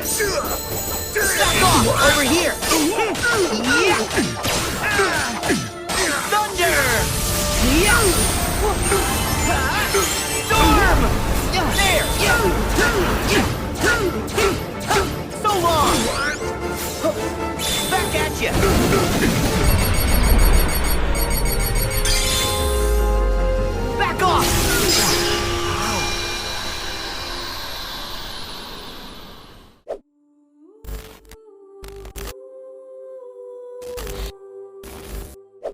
Back off! Over here! Yeah. Thunder! Yeah. Storm! There! So long! Back at you! Back off!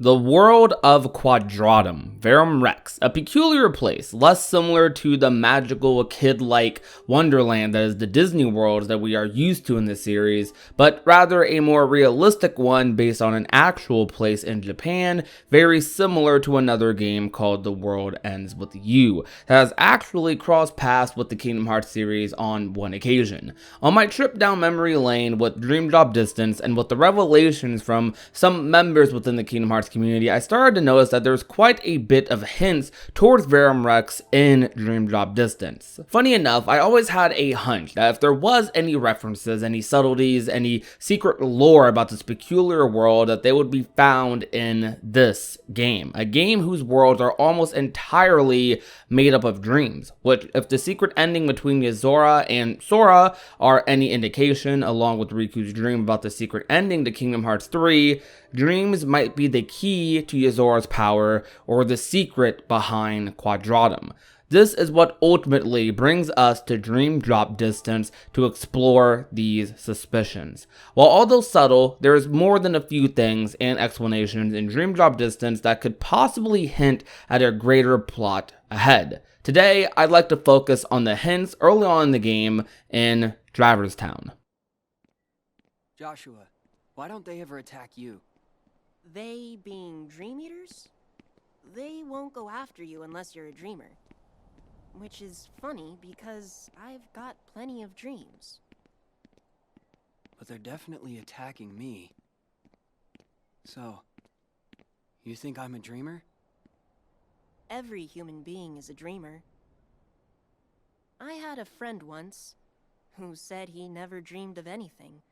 The world of Quadratum, Verum Rex, a peculiar place, less similar to the magical kid-like wonderland that is the Disney world that we are used to in this series, but rather a more realistic one based on an actual place in Japan, very similar to another game called The World Ends With You, that has actually crossed paths with the Kingdom Hearts series on one occasion. On my trip down memory lane with Dream Drop Distance and with the revelations from some members within the Kingdom Hearts community, I started to notice that there's quite a bit of hints towards Verum Rex in Dream Drop Distance. Funny enough, I always had a hunch that if there was any references, any subtleties, any secret lore about this peculiar world, that they would be found in this game. A game whose worlds are almost entirely made up of dreams, which, if the secret ending between Yozora and Sora are any indication, along with Riku's dream about the secret ending to Kingdom Hearts 3, dreams might be the key to Yozora's power, or the secret behind Quadratum. This is what ultimately brings us to Dream Drop Distance to explore these suspicions. While although subtle, there is more than a few things and explanations in Dream Drop Distance that could possibly hint at a greater plot ahead. Today, I'd like to focus on the hints early on in the game in Driver's Town. Joshua, why don't they ever attack you? They being dream eaters? They won't go after you unless you're a dreamer. Which is funny because I've got plenty of dreams. But they're definitely attacking me. So, you think I'm a dreamer? Every human being is a dreamer. I had a friend once who said he never dreamed of anything,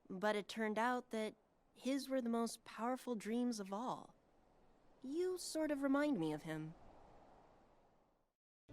but it turned out that his were the most powerful dreams of all. You sort of remind me of him.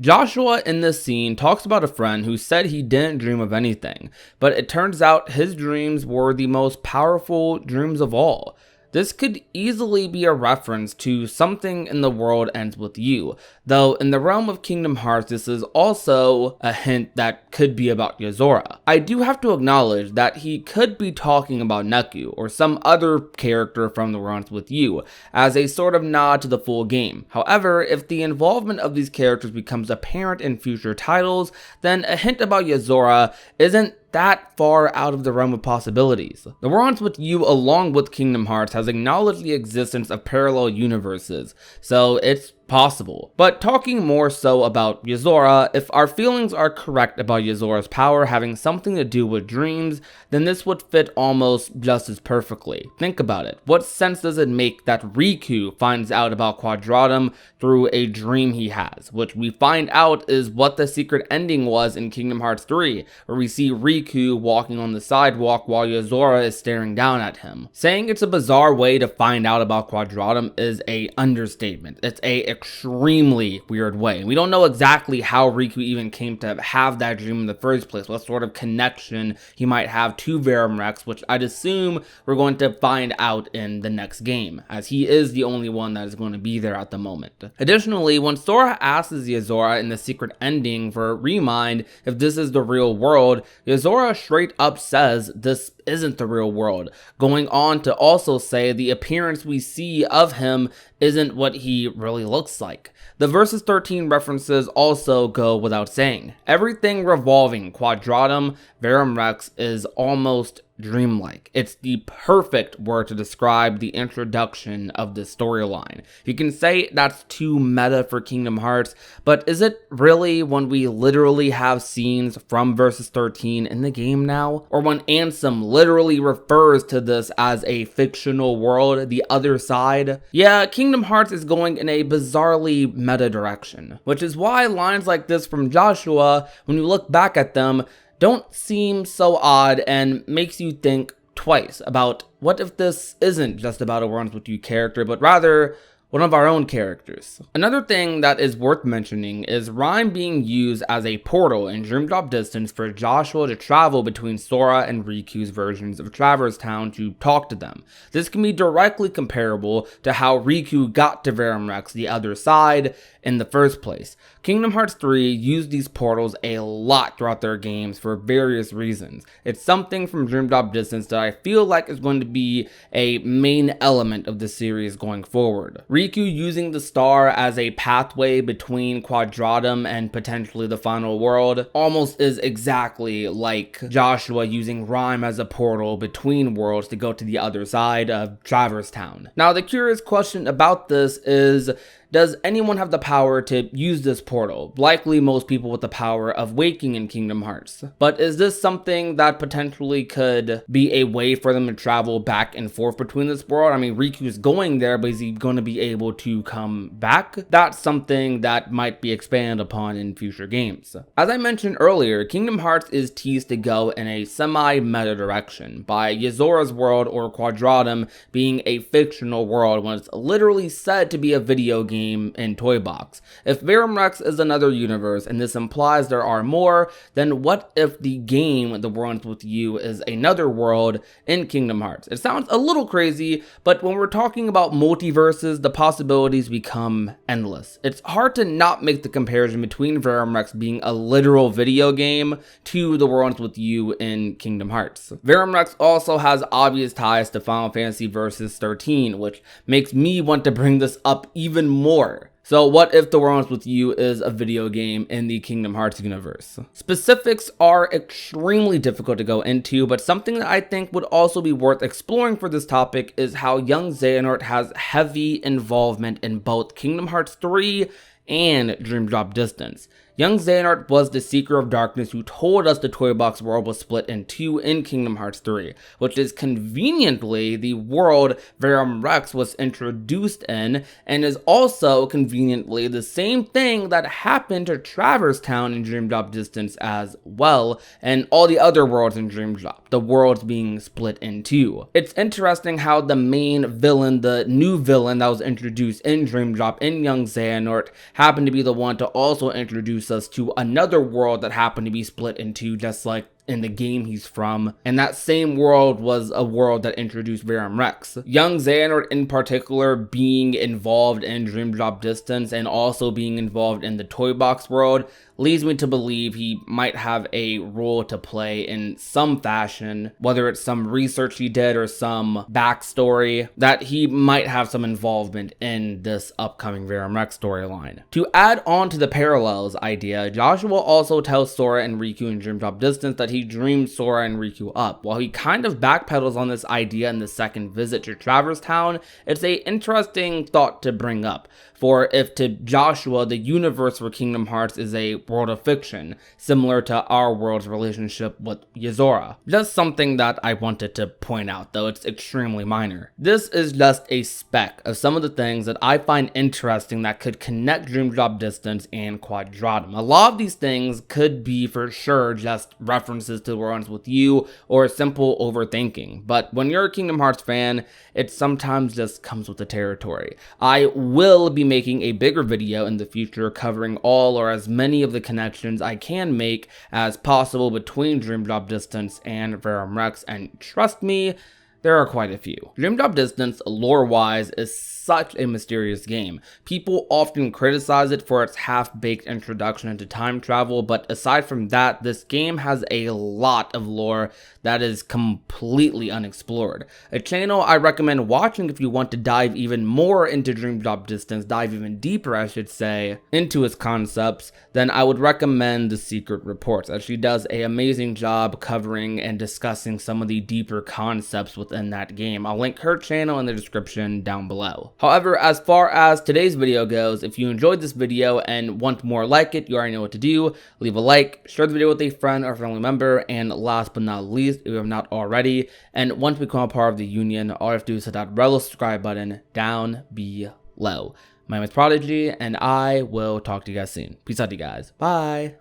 Joshua in this scene talks about a friend who said he didn't dream of anything, but it turns out his dreams were the most powerful dreams of all. This could easily be a reference to something in The World Ends With You, though in the realm of Kingdom Hearts this is also a hint that could be about Yozora. I do have to acknowledge that he could be talking about Neku or some other character from The World Ends With You, as a sort of nod to the full game. However, if the involvement of these characters becomes apparent in future titles, then a hint about Yozora isn't that far out of the realm of possibilities. The World Ends With You, along with Kingdom Hearts, has acknowledged the existence of parallel universes, so it's possible. But talking more so about Yozora, if our feelings are correct about Yozora's power having something to do with dreams, then this would fit almost just as perfectly. Think about it. What sense does it make that Riku finds out about Quadratum through a dream he has, which we find out is what the secret ending was in Kingdom Hearts 3, where we see Riku walking on the sidewalk while Yozora is staring down at him. Saying it's a bizarre way to find out about Quadratum is a understatement. It's a extremely weird way. We don't know exactly how Riku even came to have that dream in the first place, what sort of connection he might have to Verum Rex, which I'd assume we're going to find out in the next game, as he is the only one that is going to be there at the moment. Additionally, when Sora asks Yozora in the secret ending for a remind if this is the real world, Yozora straight up says this isn't the real world, going on to also say the appearance we see of him isn't what he really looks like. The Versus 13 references also go without saying. Everything revolving Quadratum, Verum Rex is almost dreamlike. It's the perfect word to describe the introduction of this storyline. You can say that's too meta for Kingdom Hearts, but is it really when we literally have scenes from Versus 13 in the game now? Or when Ansem literally refers to this as a fictional world, the other side? Yeah, Kingdom Hearts is going in a bizarrely meta direction, which is why lines like this from Joshua, when you look back at them, don't seem so odd and makes you think twice about what if this isn't just about a Worms with You character, but rather one of our own characters. Another thing that is worth mentioning is Rhyme being used as a portal in Dream Drop Distance for Joshua to travel between Sora and Riku's versions of Traverse Town to talk to them. This can be directly comparable to how Riku got to Verum the other side in the first place. Kingdom Hearts 3 used these portals a lot throughout their games for various reasons. It's something from Dream Drop Distance that I feel like is going to be a main element of the series going forward. Riku using the star as a pathway between Quadratum and potentially the final world almost is exactly like Joshua using Rhyme as a portal between worlds to go to the other side of Traverse Town. Now, the curious question about this is, does anyone have the power to use this portal? Likely most people with the power of waking in Kingdom Hearts. But is this something that potentially could be a way for them to travel back and forth between this world? I mean, Riku's going there, but is he going to be able to come back? That's something that might be expanded upon in future games. As I mentioned earlier, Kingdom Hearts is teased to go in a semi-meta direction, by Yozora's world or Quadratum being a fictional world when it's literally said to be a video game in Toy Box. If Verum is another universe and this implies there are more, then what if the game The Worms with You is another world in Kingdom Hearts? It sounds a little crazy, but when we're talking about multiverses, the possibilities become endless. It's hard to not make the comparison between Verum being a literal video game to The Worms with You in Kingdom Hearts. Verum also has obvious ties to Final Fantasy Versus 13, which makes me want to bring this up even more. So what if The Worms with You is a video game in the Kingdom Hearts universe? Specifics are extremely difficult to go into, but something that I think would also be worth exploring for this topic is how young Xehanort has heavy involvement in both Kingdom Hearts 3 and Dream Drop Distance. Young Xehanort was the Seeker of Darkness who told us the Toy Box world was split in two in Kingdom Hearts 3, which is conveniently the world Verum was introduced in, and is also conveniently the same thing that happened to Traverse Town in Dream Drop Distance as well, and all the other worlds in Dream Drop, the worlds being split in two. It's interesting how the main villain, the new villain that was introduced in Dream Drop in Young Xehanort, happened to be the one to also introduce us to another world that happened to be split in two, just like in the game he's from, and that same world was a world that introduced Verum. Young Xehanort in particular being involved in Dream Drop Distance and also being involved in the Toy Box world leads me to believe he might have a role to play in some fashion, whether it's some research he did or some backstory, that he might have some involvement in this upcoming Verum storyline. To add on to the parallels idea, Joshua also tells Sora and Riku in Dream Drop Distance that he dreamed Sora and Riku up. While he kind of backpedals on this idea in the second visit to Traverse Town, it's an interesting thought to bring up. For if to Joshua, the universe for Kingdom Hearts is a world of fiction, similar to our world's relationship with Yozora. Just something that I wanted to point out, though it's extremely minor. This is just a speck of some of the things that I find interesting that could connect Dream Drop Distance and Quadratum. A lot of these things could be for sure just references to The Worms with You or simple overthinking, but when you're a Kingdom Hearts fan, it sometimes just comes with the territory. I will be making a bigger video in the future covering all or as many of the connections I can make as possible between Dream Drop Distance and Verum, and trust me, there are quite a few. Dream Drop Distance, lore-wise, is such a mysterious game. People often criticize it for its half-baked introduction into time travel, but aside from that, this game has a lot of lore that is completely unexplored. A channel I recommend watching if you want to dive even more into Dream Drop Distance, dive even deeper I should say, into its concepts, then I would recommend The Secret Reports, as she does an amazing job covering and discussing some of the deeper concepts within that game. I'll link her channel in the description down below. However, as far as today's video goes, if you enjoyed this video and want more like it, you already know what to do. Leave a like, share the video with a friend or family member, and last but not least, if you have not already, and want to become a part of the union, all you have to do is hit that red subscribe button down below. My name is Prodigy, and I will talk to you guys soon. Peace out, you guys. Bye.